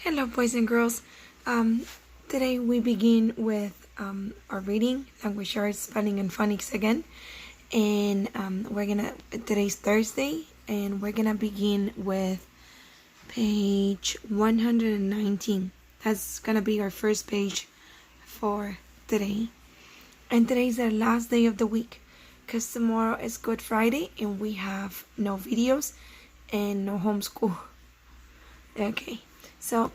Hello, boys and girls. Today we begin with our reading, language arts, spelling, and phonics again. And today's Thursday, and we're gonna begin with page 119. That's gonna be our first page for today. And today's the last day of the week, because tomorrow is Good Friday, and we have no videos and no homeschool. Okay. So,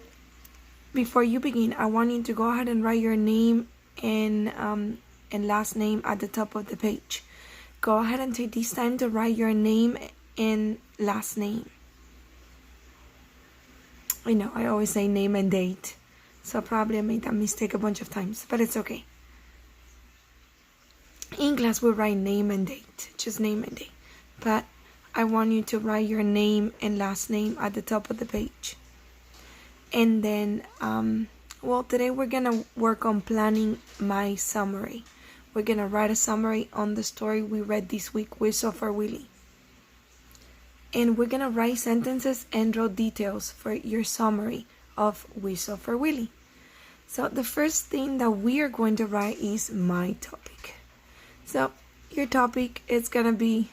before you begin, I want you to go ahead and write your name and last name at the top of the page. Go ahead and take this time to write your name and last name. I know, I always say name and date, so probably I made that mistake a bunch of times, but it's okay. In class, we write name and date, just name and date. But I want you to write your name and last name at the top of the page. And then, today we're going to work on planning my summary. We're going to write a summary on the story we read this week, Whistle for Willie. And we're going to write sentences and draw details for your summary of Whistle for Willie. So the first thing that we are going to write is my topic. So your topic is going to be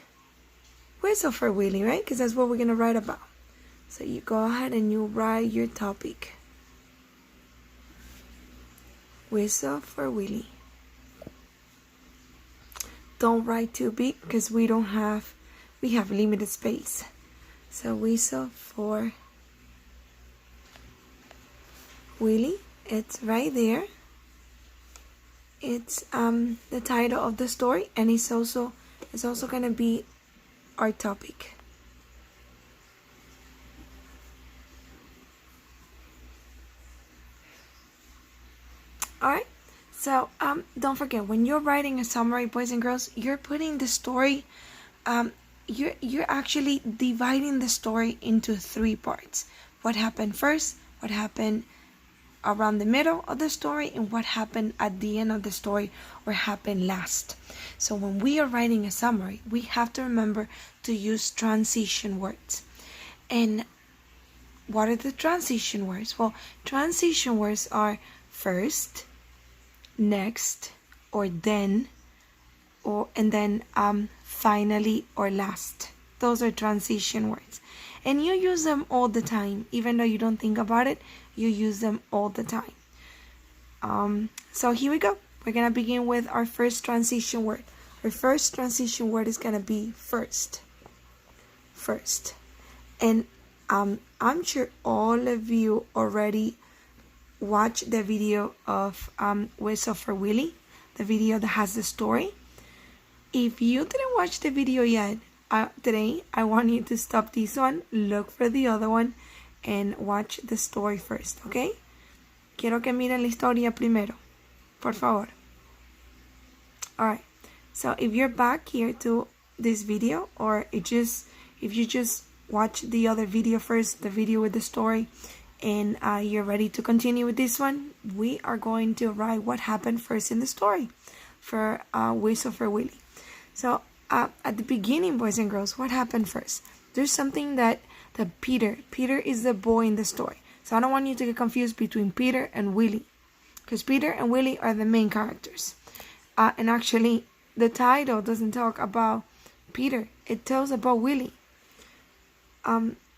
Whistle for Willie, right? Because that's what we're going to write about. So you go ahead and you write your topic. Whistle for Willie. Don't write too big because we have limited space. So Whistle for Willie. It's right there. It's the title of the story, and it's also gonna be our topic. Alright, so don't forget, when you're writing a summary, boys and girls, you're putting the story, you're actually dividing the story into 3 parts. What happened first, what happened around the middle of the story, and what happened at the end of the story, or happened last. So when we are writing a summary, we have to remember to use transition words. And what are the transition words? Well, transition words are first, next, or then, and then finally or last. Those are transition words, and you use them all the time. Even though you don't think about it, you use them all the time. So here we go. We're gonna begin with our first transition word. Our first transition word is gonna be first. And I'm sure all of you already watch the video of Whistle for Willie, the video that has the story. If you didn't watch the video yet, today I want you to stop this one, look for the other one, and watch the story first, okay? Quiero que miren la historia primero, por favor. Alright, so if you're back here to this video, or if you just watch the other video first, the video with the story, and you're ready to continue with this one, we are going to write what happened first in the story for Whistle for Willie. So at the beginning, boys and girls, what happened first? There's something that Peter is the boy in the story. So I don't want you to get confused between Peter and Willie, because Peter and Willie are the main characters. And actually, the title doesn't talk about Peter. It tells about Willie.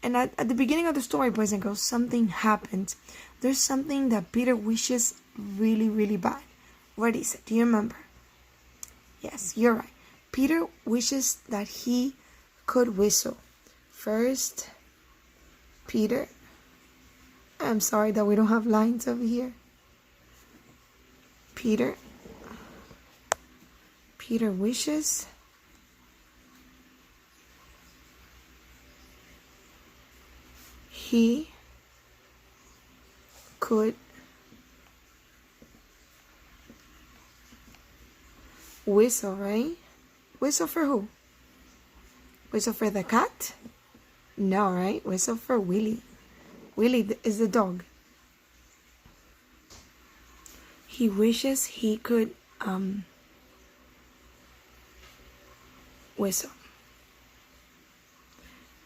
And at the beginning of the story, boys and girls, something happened. There's something that Peter wishes really, really bad. What is it? Do you remember? Yes, you're right. Peter wishes that he could whistle. First, Peter. I'm sorry that we don't have lines over here. Peter wishes he could whistle, right? Whistle for who? Whistle for the cat? No, right? Whistle for Willie. Willie is the dog. He wishes he could whistle.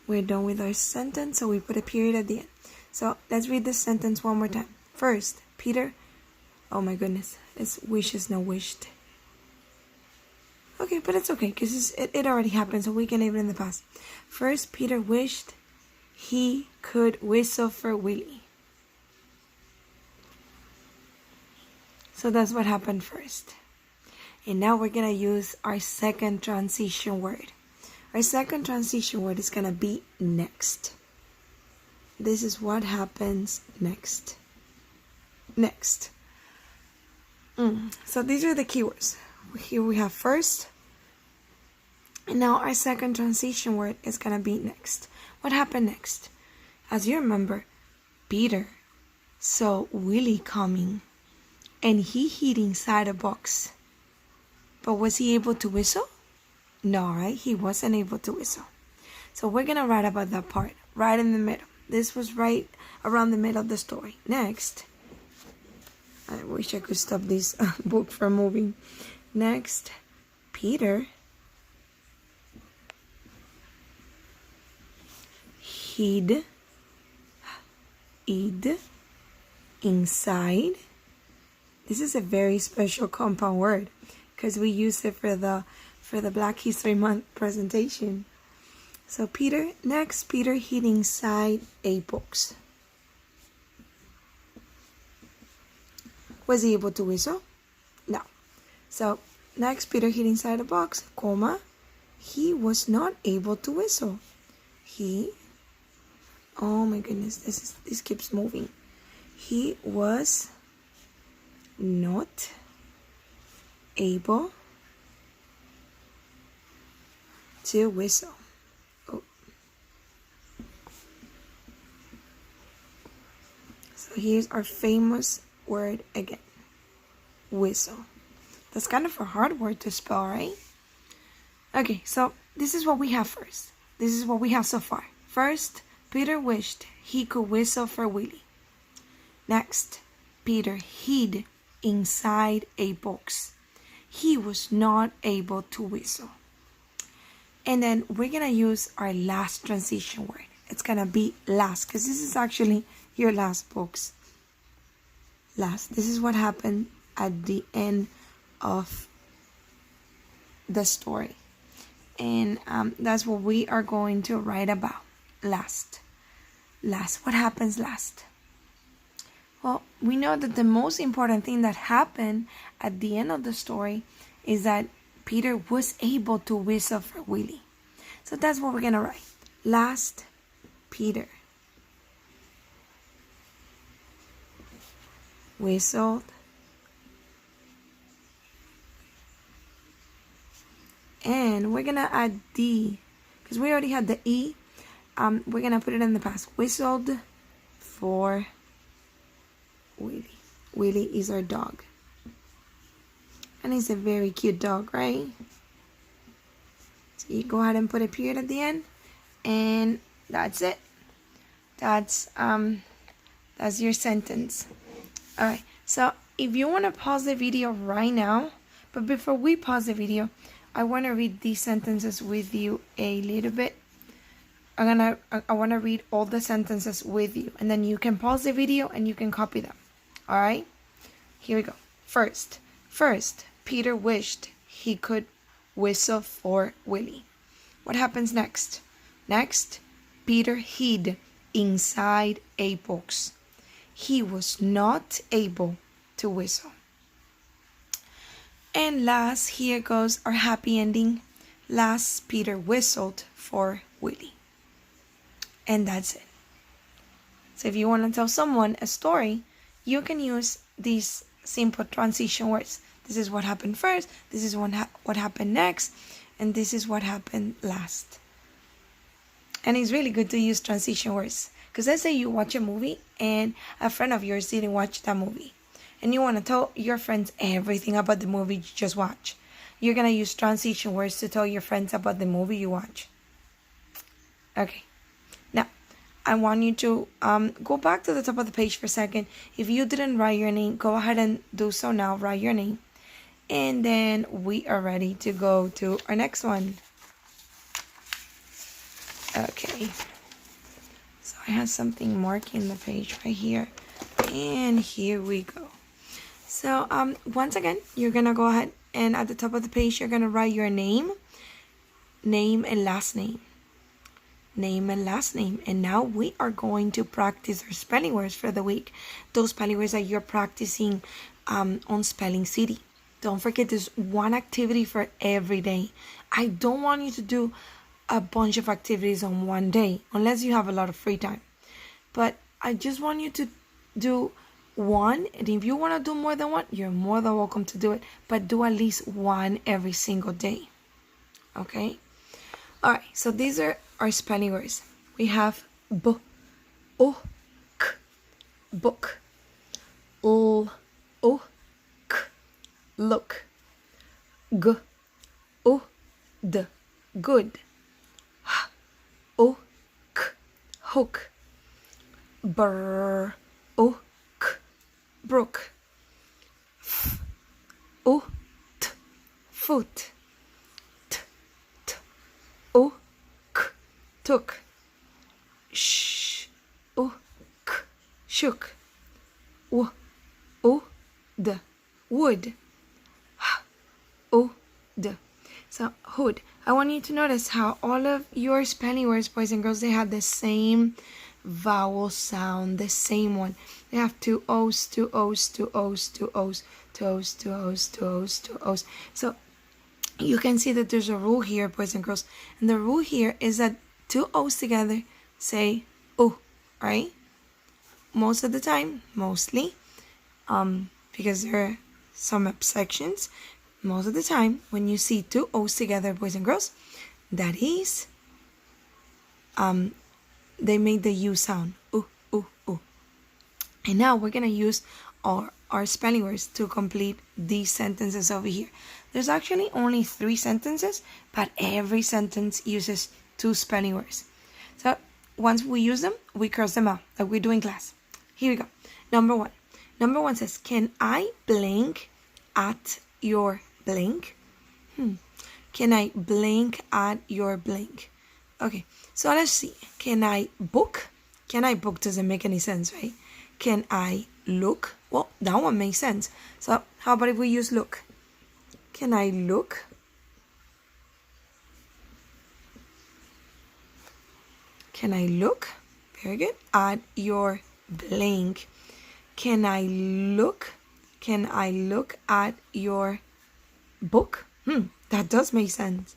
We're done with our sentence, so we put a period at the end. So let's read this sentence one more time. First, Peter, oh my goodness, it's wishes, no wished. Okay, but it's okay because it already happened, so we can leave it in the past. First, Peter wished he could whistle for Willie. So that's what happened first. And now we're going to use our second transition word. Our second transition word is going to be next. This is what happens next. Next. So these are the keywords. Here we have first. And now our second transition word is going to be next. What happened next? As you remember, Peter saw Willie coming and he hid inside a box. But was he able to whistle? No, right? He wasn't able to whistle. So we're going to write about that part right in the middle. This was right around the middle of the story. Next. I wish I could stop this book from moving. Next, Peter hid inside. This is a very special compound word because we use it for the Black History Month presentation. So Peter hid inside a box. Was he able to whistle? No. So next, Peter hid inside a box, comma, he was not able to whistle. Oh my goodness, this keeps moving. He was not able to whistle. Oh. So here's our famous word again. Whistle. That's kind of a hard word to spell, right? Okay, so this is what we have first. This is what we have so far. First, Peter wished he could whistle for Willie. Next, Peter hid inside a box. He was not able to whistle. And then we're going to use our last transition word. It's going to be last because this is actually your last box. Last. This is what happened at the end of the story. And that's what we are going to write about. Last. What happens last? Well, we know that the most important thing that happened at the end of the story is that Peter was able to whistle for Willie. So that's what we're going to write. Last, Peter whistled and we're going to add D because we already had the E. We're going to put it in the past. Whistled for Willie. Willie is our dog. And he's a very cute dog, right? So you go ahead and put a period at the end. And that's it. That's your sentence. Alright, so if you want to pause the video right now, but before we pause the video, I want to read these sentences with you a little bit. I want to read all the sentences with you, and then you can pause the video and you can copy them. All right? Here we go. First, Peter wished he could whistle for Willie. What happens next? Next, Peter hid inside a box. He was not able to whistle. And last, here goes our happy ending. Last, Peter whistled for Willie. And that's it. So if you want to tell someone a story, you can use these simple transition words. This is what happened first, this is what happened next, and this is what happened last. And it's really good to use transition words. Because let's say you watch a movie and a friend of yours didn't watch that movie. And you want to tell your friends everything about the movie you just watched. You're going to use transition words to tell your friends about the movie you watch. Okay. Now, I want you to go back to the top of the page for a second. If you didn't write your name, go ahead and do so now. Write your name. And then we are ready to go to our next one. Okay. So I have something marking the page right here. And here we go. So once again, you're gonna go ahead and at the top of the page, you're gonna write your name and last name. Name and last name. And now we are going to practice our spelling words for the week. Those spelling words that you're practicing on Spelling City. Don't forget, there's one activity for every day. I don't want you to do a bunch of activities on one day unless you have a lot of free time. But I just want you to do one, and if you want to do more than one, you're more than welcome to do it, but do at least one every single day. Okay? All right, so these are our spelling words. We have book, book, look, good, good, hook, brook, foot, took, shook, wood, So hood. I want you to notice how all of your spelling words, boys and girls, they have the same vowel sound, the same one. They have two O's, two O's, two O's, two O's, two O's, two O's, two O's, two O's. So you can see that there's a rule here, boys and girls. And the rule here is that two O's together say ooh, right? Most of the time, mostly, because there are some exceptions. Most of the time, when you see two O's together, boys and girls, that is, they make the U sound. Ooh, ooh, ooh. And now we're gonna use our spelling words to complete these sentences over here. There's actually only 3 sentences, but every sentence uses 2 spelling words. So once we use them, we cross them out like we do in class. Here we go. Number 1. Number 1 says, can I blink at your blink? Can I blink at your blink? Okay, so let's see. Can I book? Can I book doesn't make any sense, right? Can I look? Well, that one makes sense. So how about if we use look? Can I look? Can I look? Very good. At your blink. Can I look? Can I look at your book? That does make sense.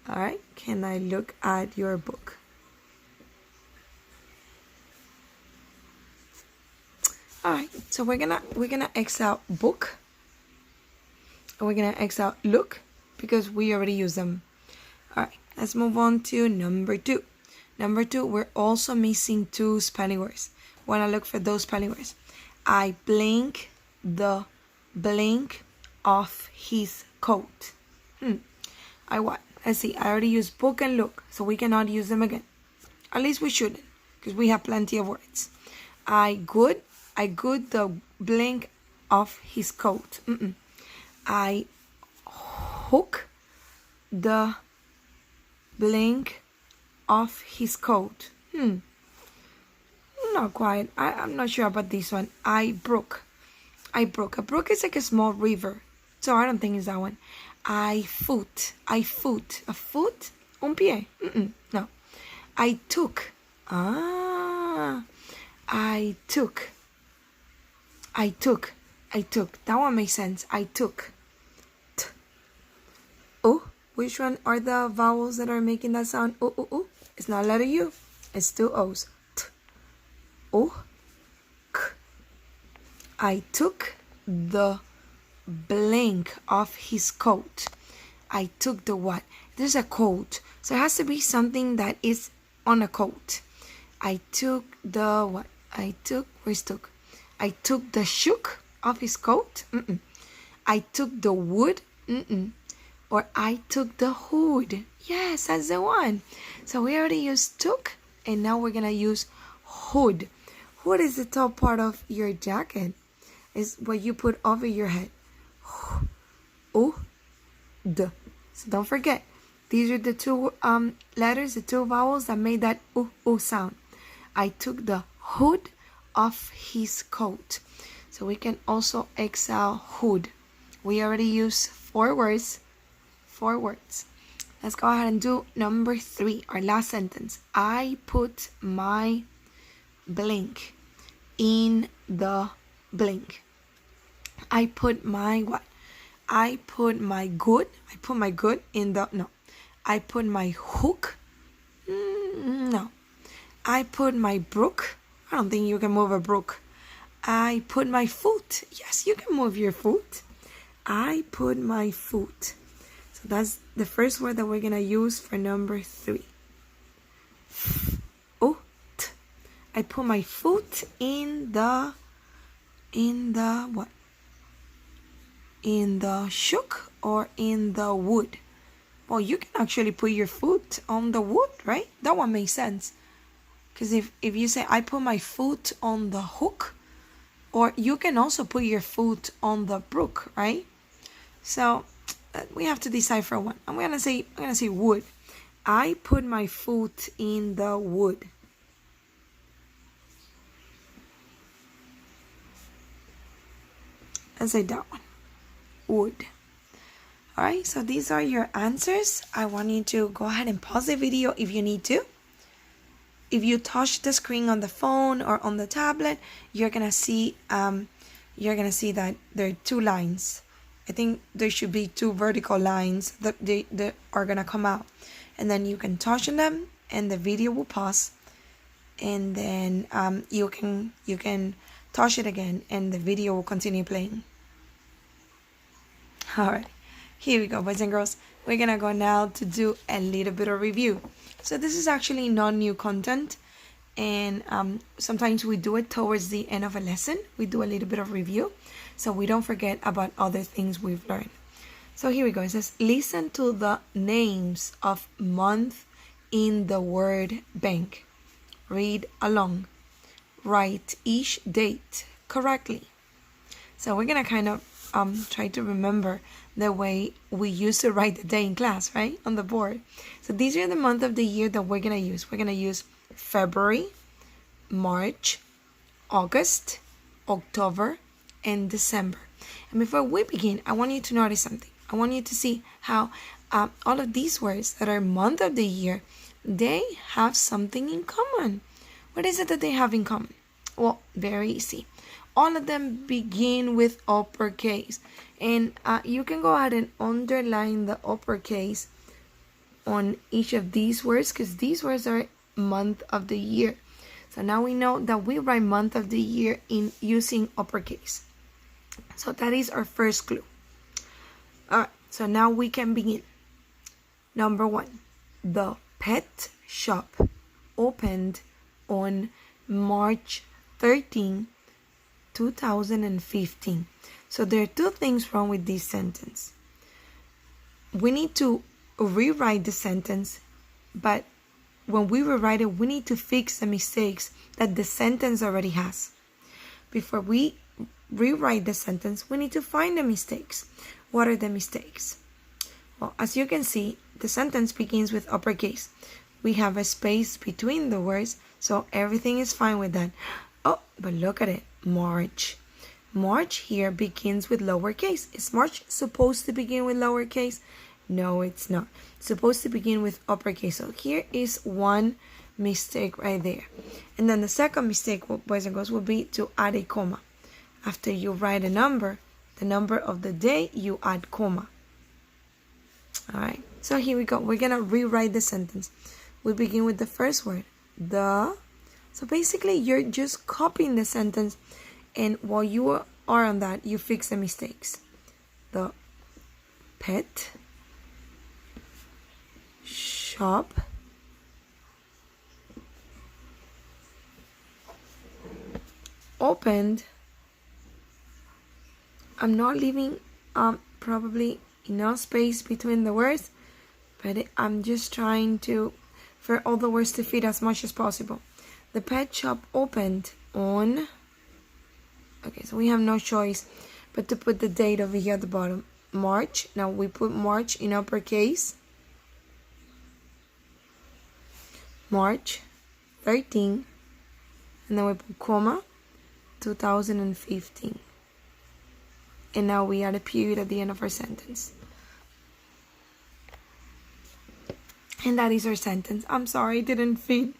All right. Can I look at your book? All right. So we're gonna X out book, and we're gonna X out look because we already used them. All right. Let's move on to number 2. Number 2, we're also missing 2 spelling words. Wanna look for those spelling words? I blink the blink of his coat. I what? Let's see. I already used book and look, so we cannot use them again. At least we shouldn't, because we have plenty of words. I good the blink of his coat. I hook the blink of his coat. Not quite. I'm not sure about this one. I brook. A brook is like a small river, so I don't think it's that one. I foot. A foot? Un pie? No. I took. I took. That one makes sense. I took. Oh, which one are the vowels that are making that sound? Oh. It's not letter U. It's 2 O's. T. Oh. K. I took the blank of his coat. I took the what? There's a coat, so it has to be something that is on a coat. I took the what? Where's took? I took the shook of his coat. I took the wood. Or I took the hood. Yes, that's the one. So we already used took, and now we're gonna use hood. Hood is the top part of your jacket. It's what you put over your head. D. So don't forget, these are the 2 letters, the 2 vowels that made that sound. I took the hood off his coat. So we can also excel hood. We already used 4 words. 4 words. Let's go ahead and do number 3, our last sentence. I put my blank in the blank. I put my what? I put my good in the, no. I put my hook. No. I put my brook. I don't think you can move a brook. I put my foot. Yes, you can move your foot. I put my foot. So that's the first word that we're going to use for number 3. Foot. I put my foot in the what? In the shook or in the wood. Well, you can actually put your foot on the wood, right? That one makes sense. Because if you say, I put my foot on the hook, or you can also put your foot on the brook, right? So we have to decipher one. I'm gonna say wood. I put my foot in the wood. Let's say that one. Wood. Alright, so these are your answers. I want you to go ahead and pause the video if you need to. If you touch the screen on the phone or on the tablet, you're gonna see that there are 2 lines. I think there should be 2 vertical lines that are gonna come out, and then you can touch on them, and the video will pause, and then you can touch it again, and the video will continue playing. All right, here we go, boys and girls. We're gonna go now to do a little bit of review. So this is actually not new content, and sometimes we do it towards the end of a lesson. We do a little bit of review, so we don't forget about other things we've learned. So here we go. It says, listen to the names of month in the word bank. Read along. Write each date correctly. So we're gonna kind of try to remember the way we used to write the day in class, right? On the board. So these are the month of the year that we're gonna use. We're gonna use February, March, August, October, and December. And before we begin, I want you to notice something. I want you to see how all of these words that are month of the year, they have something in common. What is it that they have in common? Well, very easy. All of them begin with uppercase. And you can go ahead and underline the uppercase on each of these words, because these words are month of the year. So now we know that we write month of the year in using uppercase. So that is our first clue. Alright, so now we can begin. Number 1, the pet shop opened on March 13, 2015. So there are 2 things wrong with this sentence. We need to rewrite the sentence, but when we rewrite it, we need to fix the mistakes that the sentence already has. Before we rewrite the sentence, we need to find the mistakes. What are the mistakes? Well, as you can see, the sentence begins with uppercase. We have a space between the words, so everything is fine with that. Oh, but look at it. March. March here begins with lowercase. Is March supposed to begin with lowercase? No, it's not. It's supposed to begin with uppercase. So here is one mistake right there. And then the second mistake, boys and girls, will be to add a comma. After you write a number, the number of the day, you add comma. Alright, so here we go. We're going to rewrite the sentence. We begin with the first word, the. So basically, you're just copying the sentence, and while you are on that, you fix the mistakes. The pet shop opened. I'm not leaving probably enough space between the words, but I'm just trying to for all the words to fit as much as possible. The pet shop opened on. Okay, so we have no choice but to put the date over here at the bottom. March. Now we put March in uppercase. March 13, and then we put comma, 2015. And now we add a period at the end of our sentence. And that is our sentence. I'm sorry, it didn't fit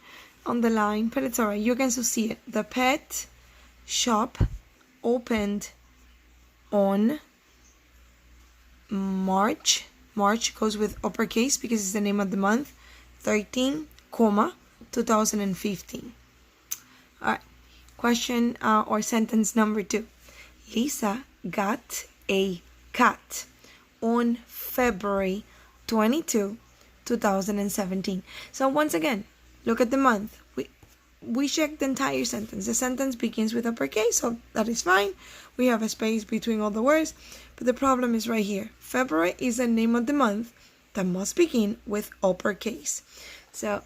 on the line, but it's alright. You can still see it. The pet shop opened on March. March goes with uppercase because it's the name of the month. 13, 2015. Alright. Question or sentence number 2. Lisa got a cat on February 22, 2017. So once again, look at the month. We check the entire sentence. The sentence begins with uppercase, so that is fine. We have a space between all the words, but the problem is right here. February is the name of the month that must begin with uppercase. So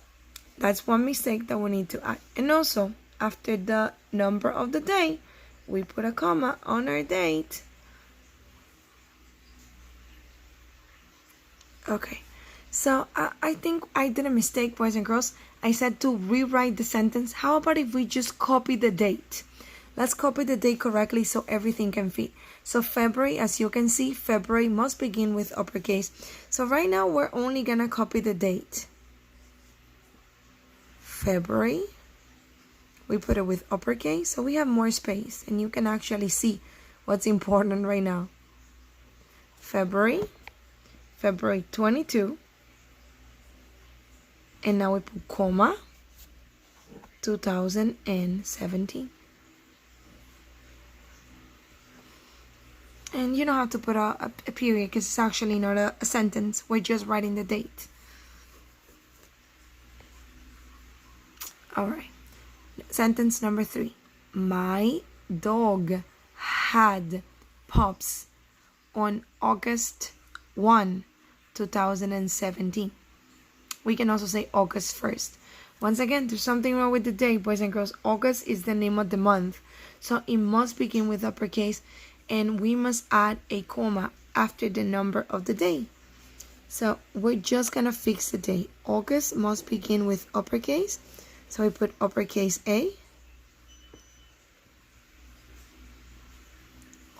that's one mistake that we need to add. And also, after the number of the day, we put a comma on our date. Okay, so I think I did a mistake, boys and girls. I said to rewrite the sentence. How about if we just copy the date? Let's copy the date correctly so everything can fit. So February, as you can see, February must begin with uppercase. So right now we're only gonna copy the date. February, we put it with uppercase, so we have more space and you can actually see what's important right now. February 22, and now we put comma, 2017. And you don't have to put a period because it's actually not a sentence. We're just writing the date. Alright. Sentence number 3. My dog had pups on August 1, 2017. We can also say August 1st. Once again, there's something wrong with the date, boys and girls. August is the name of the month, so it must begin with uppercase, and we must add a comma after the number of the day. So we're just gonna fix the date. August must begin with uppercase, so we put uppercase A.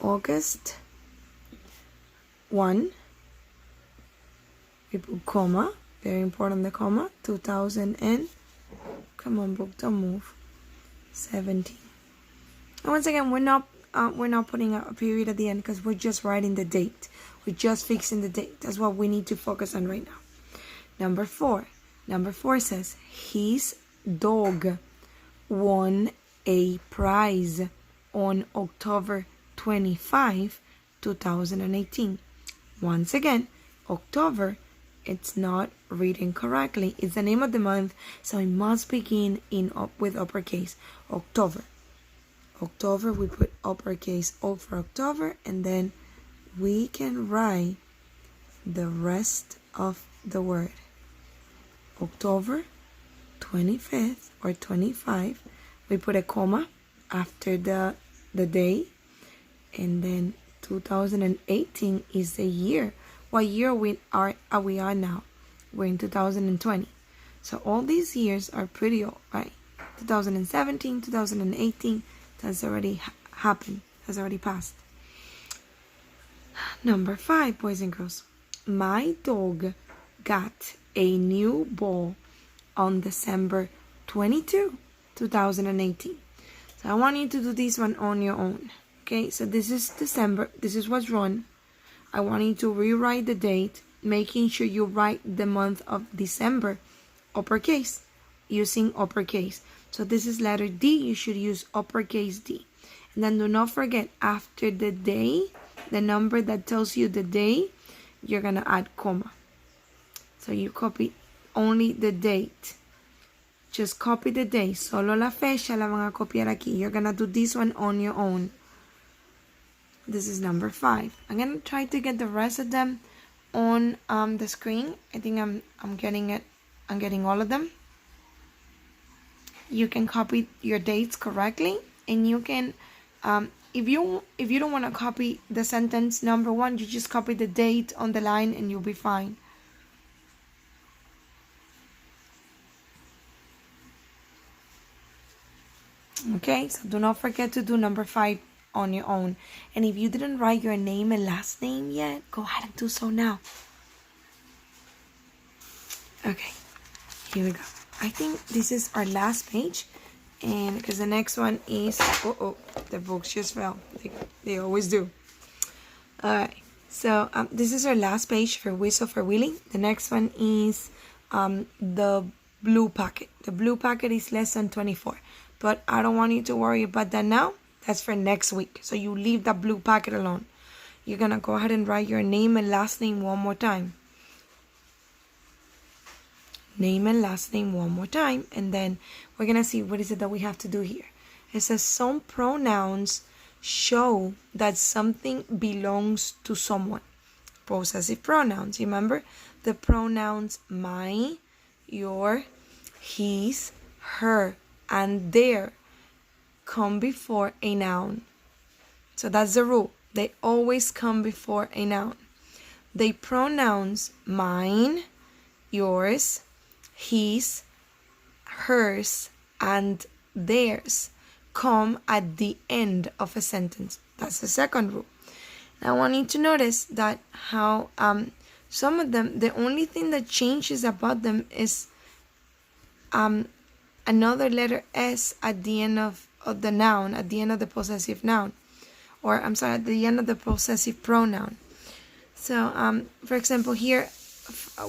August 1, we put comma, very important, the comma, 2000 and, come on book, don't move, 17. And once again, we're not putting a period at the end because we're just writing the date. We're just fixing the date. That's what we need to focus on right now. Number 4 says, his dog won a prize on October 25, 2018. Once again, October, it's not written correctly. It's the name of the month, so it must begin with uppercase. October. October, we put uppercase O for October, and then we can write the rest of the word. October 25th or 25, we put a comma after the day, and then 2018 is the year. What year we are now? We're in 2020. So all these years are pretty old, right? 2017, 2018, that's already happened, has already passed. Number 5, boys and girls. My dog got a new ball on December 22, 2018. So I want you to do this one on your own. Okay, so this is December. This is what's wrong. I want you to rewrite the date, making sure you write the month of December uppercase, using uppercase. So this is letter D. You should use uppercase D. And then do not forget, after the day, the number that tells you the day, you're going to add comma. So you copy only the date. Just copy the day. Solo la fecha la van a copiar aquí. You're going to do this one on your own. This is number 5. I'm going to try to get the rest of them on the screen. I think I'm getting it. I'm getting all of them. You can copy your dates correctly, and you can if you don't want to copy the sentence number 1, you just copy the date on the line and you'll be fine. Okay, so do not forget to do number 5 on your own. And if you didn't write your name and last name yet, go ahead and do so now. Okay, here we go. I think this is our last page, and because the next one is, the books just fell. They always do. All right, so this is our last page for Whistle for Willie. The next one is the blue packet. The blue packet is lesson 24, but I don't want you to worry about that now. That's for next week. So you leave that blue packet alone. You're gonna go ahead and write your name and last name one more time. Name and last name one more time, and then we're gonna see what is it that we have to do here. It says some pronouns show that something belongs to someone. Possessive pronouns. Remember the pronouns my, your, his, her, and their come before a noun. So that's the rule. They always come before a noun. The pronouns mine, yours, his, hers, and theirs come at the end of a sentence. That's the second rule. Now I want you to notice that how some of them, the only thing that changes about them is another letter S at the end of the noun, at the end of the possessive noun, or I'm sorry, at the end of the possessive pronoun. So for example here,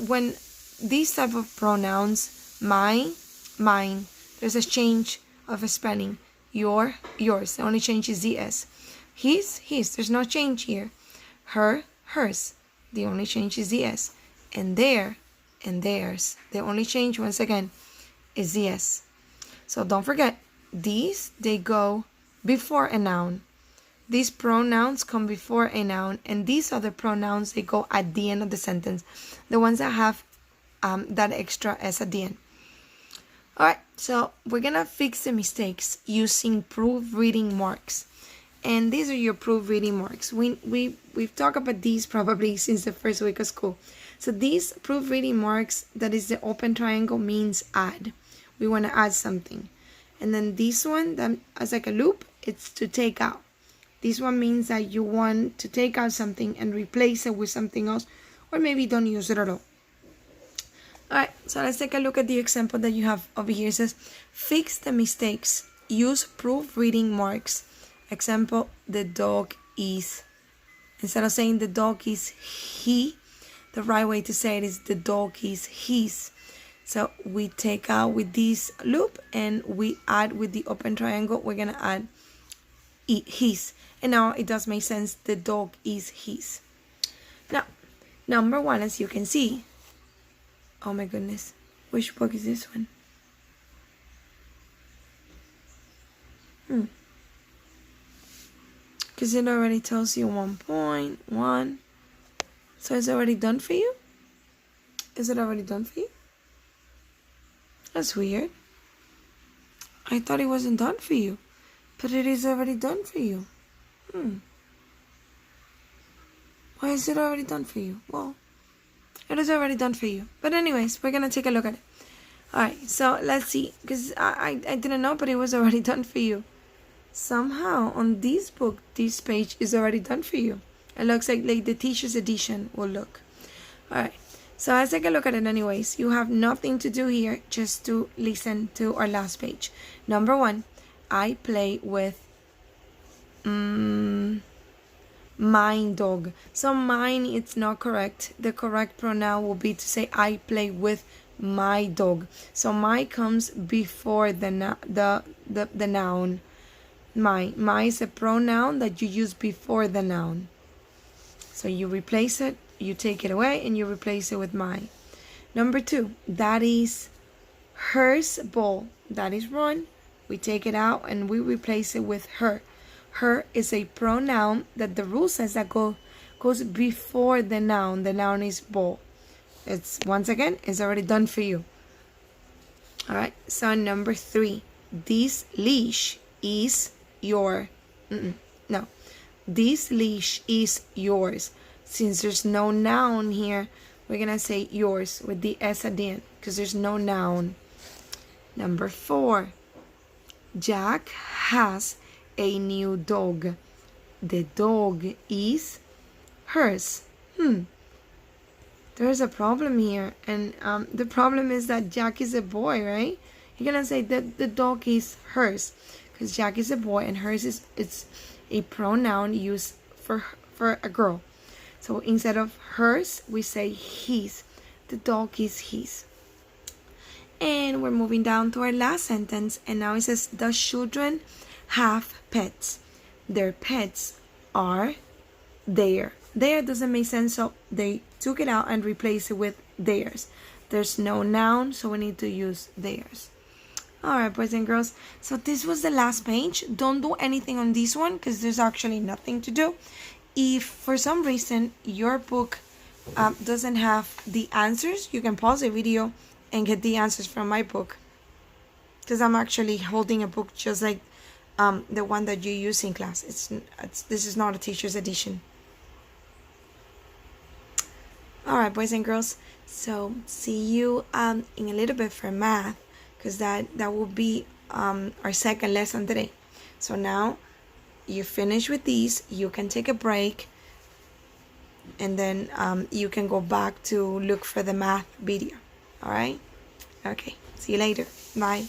when these type of pronouns, my, mine, there's a change of a spelling. Your, yours, the only change is the S. His, there's no change here. Her, hers, the only change is the S. And their, and theirs, the only change, once again, is the S. So don't forget, these, they go before a noun. These pronouns come before a noun, and these other pronouns, they go at the end of the sentence. The ones that have that extra S at the end. Alright, so we're gonna fix the mistakes using proofreading marks. And these are your proofreading marks. We've talked about these probably since the first week of school. So these proofreading marks, that is the open triangle, means add. We want to add something. And then this one, that as like a loop, it's to take out. This one means that you want to take out something and replace it with something else, or maybe don't use it at all. Alright, so let's take a look at the example that you have over here. It says, fix the mistakes. Use proofreading marks. Example, the dog is. Instead of saying the dog is he, the right way to say it is the dog is his. So we take out with this loop and we add with the open triangle. We're going to add his. And now it does make sense. The dog is his. Now, number 1, as you can see. Oh my goodness. Which book is this one? Because it already tells you 1.1. So it's already done for you? Is it already done for you? That's weird. I thought it wasn't done for you. But it is already done for you. Why is it already done for you? Well, it is already done for you. But anyways, we're going to take a look at it. Alright, so let's see. Because I didn't know, but it was already done for you. Somehow, on this book, this page is already done for you. It looks like the teacher's edition will look. Alright, so let's take a look at it anyways. You have nothing to do here, just to listen to our last page. Number 1, I play with mine dog. So mine, it's not correct. The correct pronoun will be to say I play with my dog. So my comes before the noun. My is a pronoun that you use before the noun. So you replace it, you take it away, and you replace it with my. Number 2, that is hers ball. That is one. We take it out and we replace it with her. Her is a pronoun that the rule says that goes before the noun. The noun is ball. It's, once again, it's already done for you. Alright, so number 3, this leash is your. No, this leash is yours. Since there's no noun here, we're gonna say yours with the S at the end because there's no noun. Number 4, Jack has a new dog. The dog is hers. There's a problem here, and the problem is that Jack is a boy, right? You're gonna say that the dog is hers, because Jack is a boy and hers is it's a pronoun used for a girl. So instead of hers, we say his. The dog is his. And we're moving down to our last sentence, and now it says the children have pets. Their pets are their. Their doesn't make sense, so they took it out and replaced it with theirs. There's no noun, so we need to use theirs. Alright, boys and girls, so this was the last page. Don't do anything on this one because there's actually nothing to do. If for some reason your book doesn't have the answers, you can pause the video and get the answers from my book, because I'm actually holding a book just like the one that you use in class. This is not a teacher's edition. Alright, boys and girls, so see you in a little bit for math, because that will be our second lesson today. So now you finish with these, you can take a break, and then you can go back to look for the math video. Alright? Okay, see you later. Bye.